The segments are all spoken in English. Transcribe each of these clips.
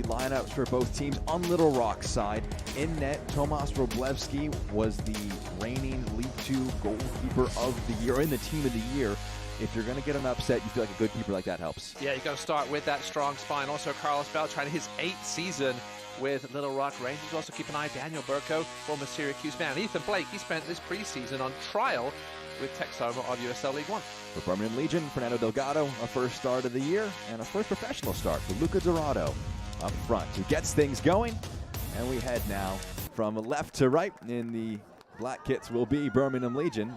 lineups for both teams. On Little Rock's side, in net, Tomas Wroblewski was the reigning League 2 goalkeeper of the year, in the team of the year. If you're going to get an upset, you feel like a good keeper like that helps. Yeah, you got to start with that strong spine. Also, Carlos Bell trying his 8th season with Little Rock Rangers. Also keep an eye on Daniel Burko, former Syracuse man. Ethan Blake, he spent this preseason on trial with Texoma of USL League 1. For Birmingham Legion, Fernando Delgado, a first start of the year, and a first professional start for Luca Dorado up front, who gets things going. And we head now from left to right in the black kits will be Birmingham Legion.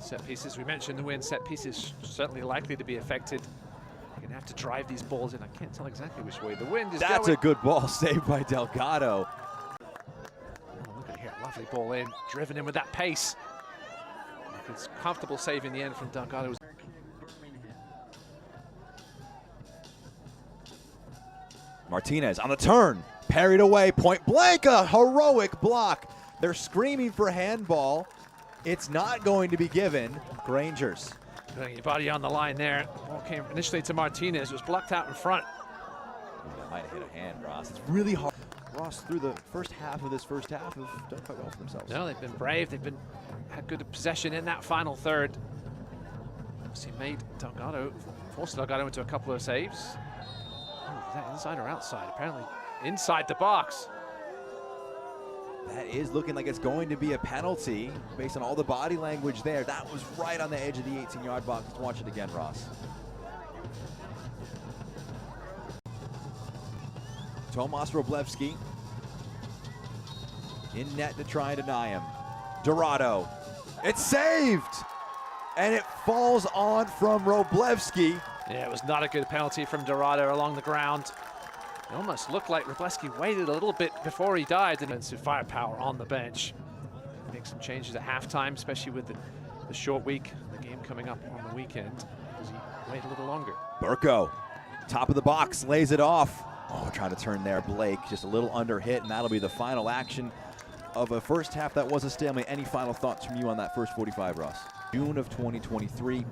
Set pieces, we mentioned the win. Set pieces certainly likely to be affected. You're going to have to drive these balls in. I can't tell exactly which way the wind is going. That's a good ball saved by Delgado. Oh, look at here, lovely ball in, driven in with that pace. It's comfortable save in the end from Delgado. Martinez on the turn, parried away, point blank, a heroic block. They're screaming for handball. It's not going to be given. Rangers. Putting your body on the line there. Ball came initially to Martinez, was blocked out in front. That might have hit a hand, Ross. It's really hard. Ross, through the first half of this first half, have done quite well for themselves. No, they've been brave. They've had good possession in that final third. Obviously made Delgado, forced Delgado into a couple of saves. Oh, is that inside or outside? Apparently inside the box. That is looking like it's going to be a penalty based on all the body language there. That was right on the edge of the 18-yard box. Let's watch it again, Ross. Tomas Wroblewski in net to try and deny him. Dorado, it's saved! And it falls on from Wroblewski. Yeah, it was not a good penalty from Dorado along the ground. It almost looked like Wroblewski waited a little bit before he died. Defensive firepower on the bench. Make some changes at halftime, especially with the short week, the game coming up on the weekend, because he waited a little longer. Burko, top of the box, lays it off. Oh, trying to turn there, Blake, just a little under hit, and that'll be the final action of a first half that was a stalemate. Any final thoughts from you on that first 45, Ross? June of 2023,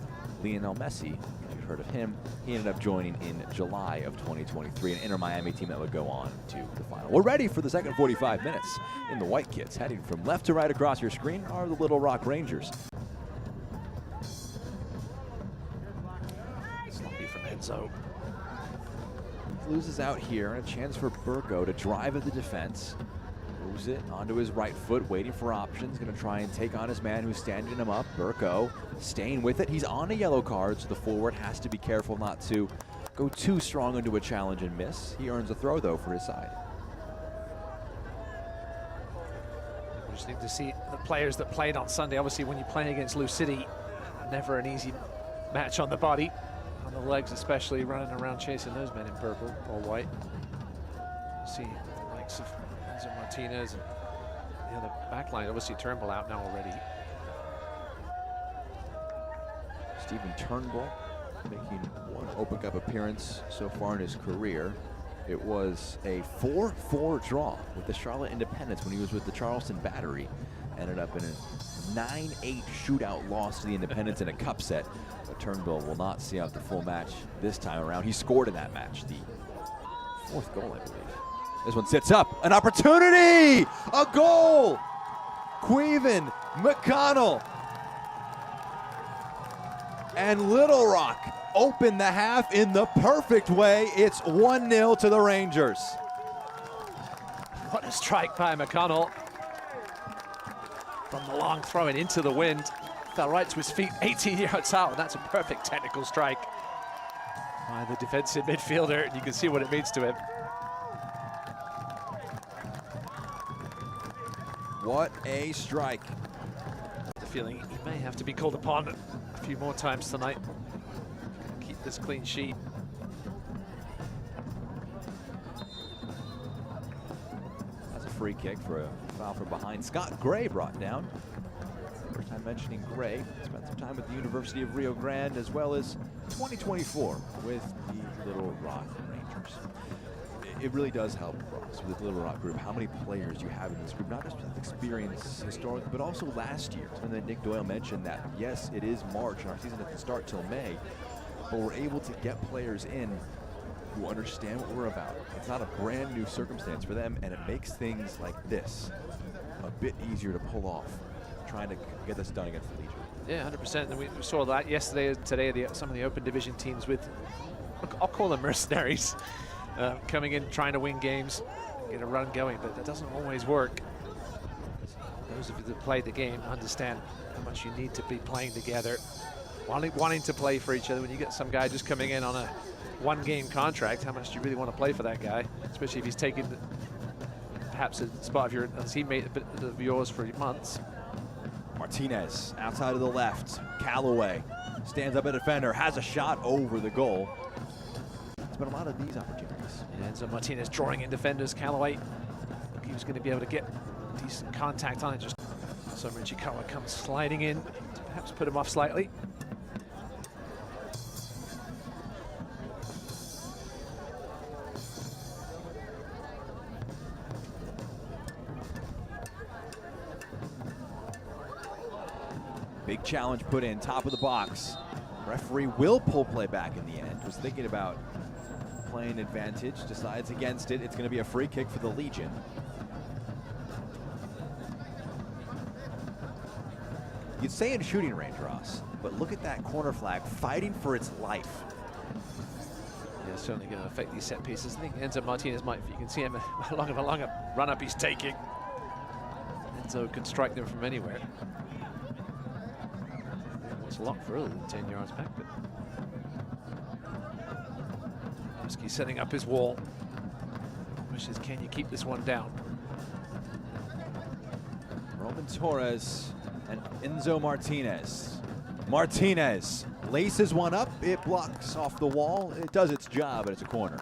Lionel Messi, if you've heard of him, he ended up joining in July of 2023, an Inter Miami team that would go on to the final. We're ready for the second 45 minutes in the white kits. Heading from left to right across your screen are the Little Rock Rangers. Sloppy from Enzo. Loses out here, and a chance for Burko to drive at the defense. Moves it onto his right foot, waiting for options. Going to try and take on his man who's standing him up. Burko staying with it. He's on a yellow card, so the forward has to be careful not to go too strong into a challenge and miss. He earns a throw, though, for his side. We just need to see the players that played on Sunday. Obviously, when you're playing against Lou City, never an easy match on the body. On the legs, especially running around chasing those men in purple or white. See the likes of Enzo Martinez and the other backline. Obviously, Turnbull out now already. Stephen Turnbull making one Open Cup appearance so far in his career. It was a 4-4 draw with the Charlotte Independence when he was with the Charleston Battery. Ended up in a 9-8 shootout loss to the Independence in a cup set. But Turnbull will not see out the full match this time around. He scored in that match, the 4th goal, I believe. This one sits up, an opportunity, a goal! Queven, McConnell, and Little Rock open the half in the perfect way. It's 1-0 to the Rangers. What a strike by McConnell. From the long throw and into the wind. Fell right to his feet, 18 yards out, and that's a perfect technical strike by the defensive midfielder, and you can see what it means to him. What a strike. The feeling he may have to be called upon a few more times tonight. Keep this clean sheet. That's a free kick for a foul from behind. Scott Gray brought down. First time mentioning Gray. Spent some time with the University of Rio Grande as well as 2024 with the Little Rock Rangers. It really does help, Ross, with the Little Rock group, how many players you have in this group, not just with experience historically, but also last year. And then Nick Doyle mentioned that, yes, it is March and our season doesn't start till May, but we're able to get players in who understand what we're about. It's not a brand new circumstance for them, and it makes things like this a bit easier to pull off, trying to get this done against the Legion. Yeah, 100%. And we saw that yesterday and today, some of the open division teams with, I'll call them mercenaries, coming in trying to win games, get a run going, but that doesn't always work. Those of you that play the game understand how much you need to be playing together, wanting to play for each other. When you get some guy just coming in on a one-game contract, how much do you really want to play for that guy, especially if he's taken perhaps a spot of your teammate of yours for months. Martinez outside of the left. Callaway stands up a defender, has a shot over the goal. It's been a lot of these opportunities. And so Martinez drawing in defenders. Callaway, he was going to be able to get decent contact on it. Just so Michikawa comes sliding in to perhaps put him off slightly. Big challenge put in, top of the box. Referee will pull play back in the end. Was thinking about playing advantage, decides against it. It's going to be a free kick for the Legion. You'd say in shooting range, Ross, but look at that corner flag fighting for its life. Yeah, certainly going to affect these set pieces. I think Enzo Martinez might, if you can see him, along a run up he's taking. Enzo can strike them from anywhere. It's locked further than 10 yards back, but Husky setting up his wall. Wishes, can you keep this one down? Roman Torres and Enzo Martinez. Martinez laces one up, it blocks off the wall. It does its job, but it's a corner.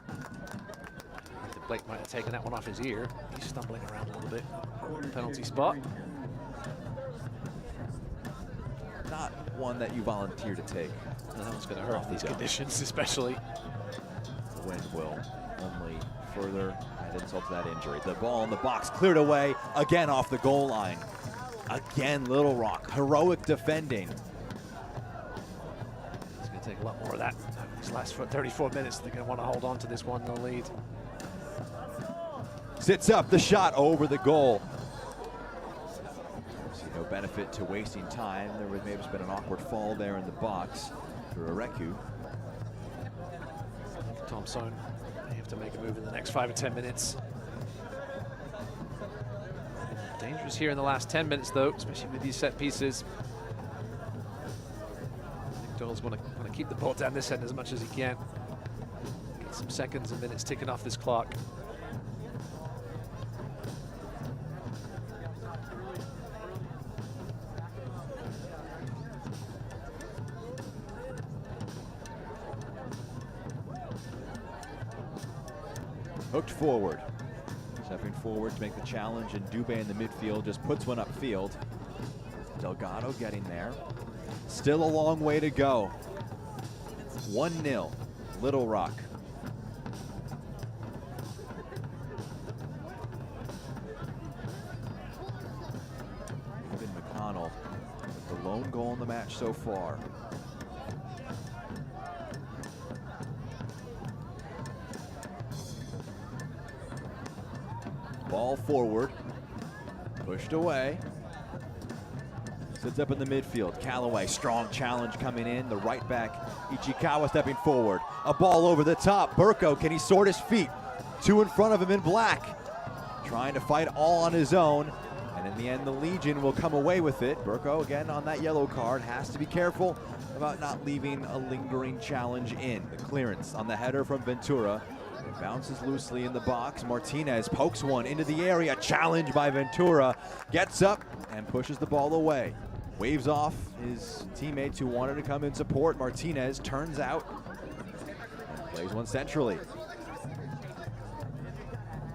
Blake might have taken that one off his ear. He's stumbling around a little bit. Penalty spot. Not one that you volunteer to take. No, that one's going to hurt these conditions, especially. The wind will only further add insult to that injury. The ball in the box cleared away, again off the goal line. Again, Little Rock, heroic defending. It's going to take a lot more of that. These last 34 minutes, they're going to want to hold on to this 1-0 lead. Sits up, the shot over the goal. See no benefit to wasting time. There may have been an awkward fall there in the box for Areku. Thompson, they have to make a move in the next 5 or 10 minutes. Dangerous here in the last 10 minutes, though, especially with these set pieces. I think Doyle's going to keep the ball down this end as much as he can. Get some seconds and minutes ticking off this clock. Hooked forward. Stepping forward to make the challenge, and Dubé in the midfield just puts one upfield. Delgado getting there. Still a long way to go. 1-0, Little Rock. Evan McConnell with the lone goal in the match so far. Ball forward, pushed away. Sits up in the midfield. Callaway, strong challenge coming in. The right back, Ichikawa stepping forward. A ball over the top. Burko, can he sort his feet? Two in front of him in black. Trying to fight all on his own. And in the end, the Legion will come away with it. Burko, again, on that yellow card, has to be careful about not leaving a lingering challenge in. The clearance on the header from Ventura. It bounces loosely in the box. Martinez pokes one into the area. Challenge by Ventura. Gets up and pushes the ball away. Waves off his teammates who wanted to come in support. Martinez turns out and plays one centrally.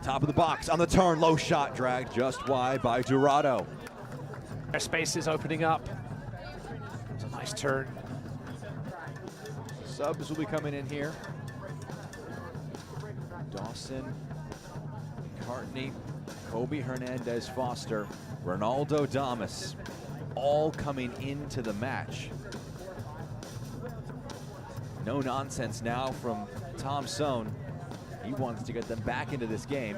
Top of the box on the turn. Low shot dragged just wide by Dorado. Their space is opening up. It's a nice turn. Subs will be coming in here. Dawson, McCartney, Kobe Hernandez Foster, Ronaldo Damas, all coming into the match. No nonsense now from Thompson. He wants to get them back into this game.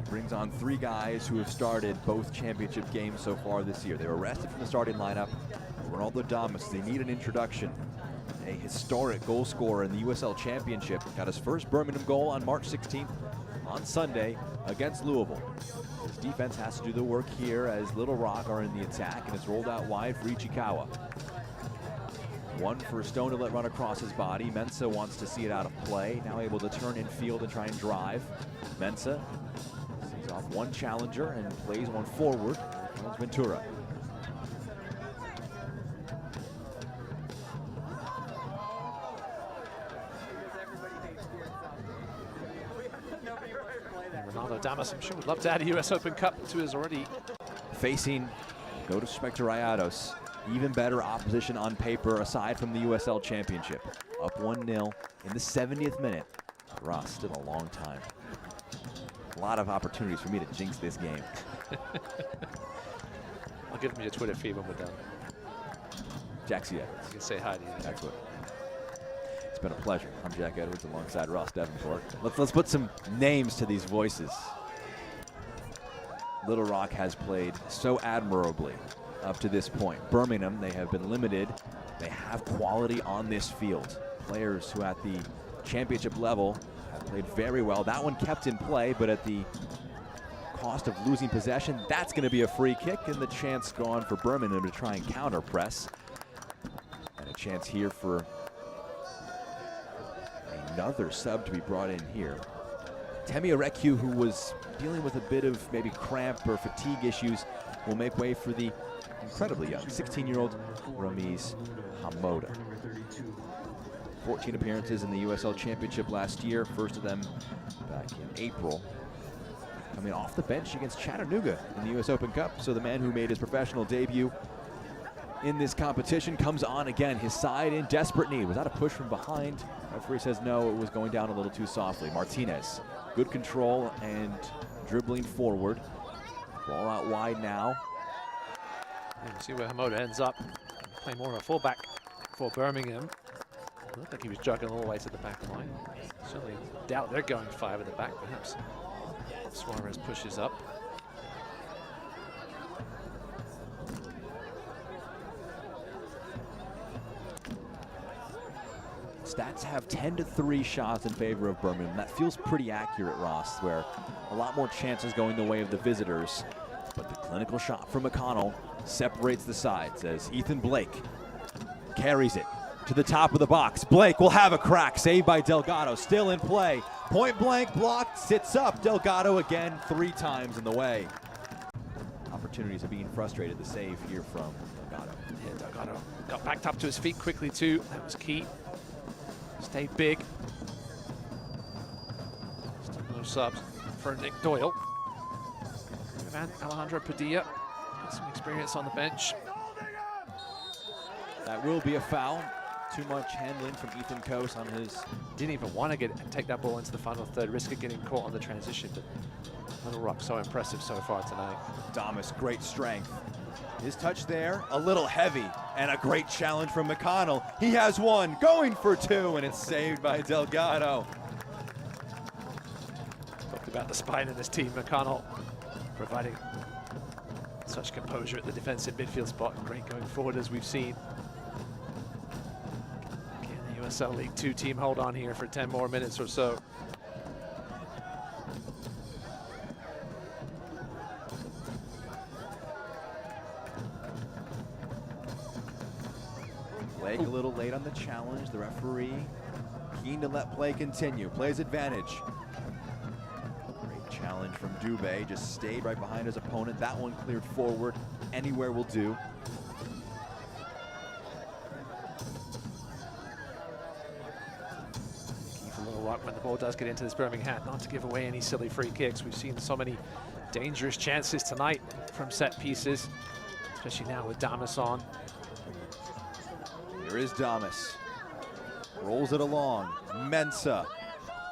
Brings on 3 guys who have started both championship games so far this year. They were rested from the starting lineup. Ronaldo Damas, they need an introduction. A historic goal scorer in the USL Championship. Got his first Birmingham goal on March 16th on Sunday against Louisville. His defense has to do the work here as Little Rock are in the attack, and it's rolled out wide for Ichikawa. One for Stone to let run across his body. Mensah wants to see it out of play. Now able to turn in field and try and drive. Mensah sees off one challenger and plays one forward. That's Ventura. Ronaldo Damas, I'm sure, would love to add a US Open Cup to his already. Facing, no disrespect to Rayados, even better opposition on paper aside from the USL Championship. Up 1-0 in the 70th minute. Ross, still a long time. A lot of opportunities for me to jinx this game. I'll give him your Twitter feed when we're done. Jaxie Edwards. You can say hi to you. That's what. It's been a pleasure. I'm Jack Edwards alongside Ross Davenport. Let's put some names to these voices. Little Rock has played so admirably up to this point. Birmingham, they have been limited. They have quality on this field. Players who at the championship level have played very well. That one kept in play, but at the cost of losing possession, that's going to be a free kick, and the chance gone for Birmingham to try and counter press. And a chance here for another sub to be brought in here. Temi Areku, who was dealing with a bit of maybe cramp or fatigue issues, will make way for the incredibly young 16-year-old Ramiz Hamoda. 14 appearances in the USL Championship last year, first of them back in April. Coming off the bench against Chattanooga in the US Open Cup, so the man who made his professional debut in this competition comes on again. His side in desperate need. Was that a push from behind? Referee says no, it was going down a little too softly. Martinez, good control and dribbling forward. Ball out wide now. And see where Hamoda ends up. Play more of a fullback for Birmingham. Looked like he was juggling all the way to the back line. Certainly doubt they're going 5 at the back, perhaps. Suarez pushes up. Stats have 10-3 shots in favor of Birmingham. That feels pretty accurate, Ross, where a lot more chances going the way of the visitors. But the clinical shot from McConnell separates the sides as Ethan Blake carries it to the top of the box. Blake will have a crack, saved by Delgado, still in play. Point blank blocked, sits up. Delgado again 3 times in the way. Opportunities of being frustrated, the save here from Delgado. Yeah, Delgado got backed up to his feet quickly too. That was key. Stayed big. Still no subs for Nick Doyle. Alejandro Padilla got some experience on the bench. That will be a foul. Too much handling from Ethan Coase on his. Didn't even want to take that ball into the final third, risk of getting caught on the transition, but Little Rock so impressive so far tonight. Damas, great strength. His touch there, a little heavy, and a great challenge from McConnell. He has one, going for 2, and it's saved by Delgado. Talked about the spine in this team. McConnell providing such composure at the defensive midfield spot, and great going forward as we've seen. Can the USL League 2 team hold on here for 10 more minutes or so? Blake a little late on the challenge. The referee keen to let play continue. Plays advantage. Great challenge from Dubé. Just stayed right behind his opponent. That one cleared forward. Anywhere will do. Key for Little Rock when the ball does get into this Birmingham, not to give away any silly free kicks. We've seen so many dangerous chances tonight from set pieces, especially now with Damas on. Here is Damas. Rolls it along. Mensah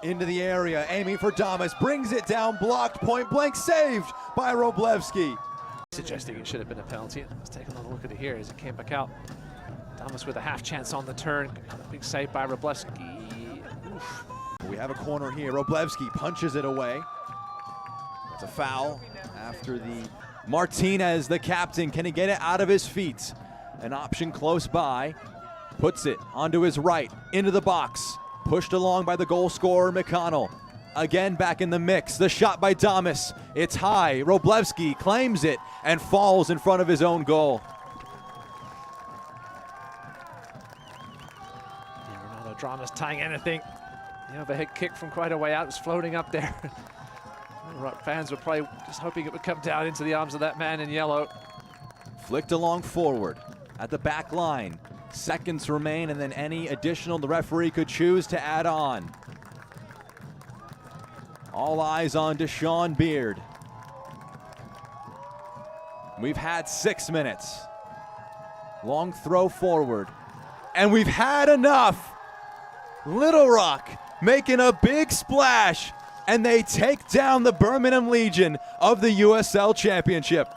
into the area, aiming for Damas. Brings it down, blocked, point blank, saved by Roblewski. Suggesting it should have been a penalty. Let's take another look at it here as it came back out. Thomas with a half chance on the turn. Big save by Wroblewski. Oof. We have a corner here. Wroblewski punches it away. It's a foul after the Martinez, the captain. Can he get it out of his feet? An option close by. Puts it onto his right, into the box. Pushed along by the goal scorer, McConnell. Again back in the mix. The shot by Thomas. It's high. Wroblewski claims it and falls in front of his own goal. Yeah, Ronaldo Dramas tying anything. The overhead kick from quite a way out was floating up there. Fans were probably just hoping it would come down into the arms of that man in yellow. Flicked along forward at the back line. Seconds remain, and then any additional the referee could choose to add on. All eyes on Deshaun Beard. We've had 6 minutes. Long throw forward. And we've had enough. Little Rock making a big splash, and they take down the Birmingham Legion of the USL Championship.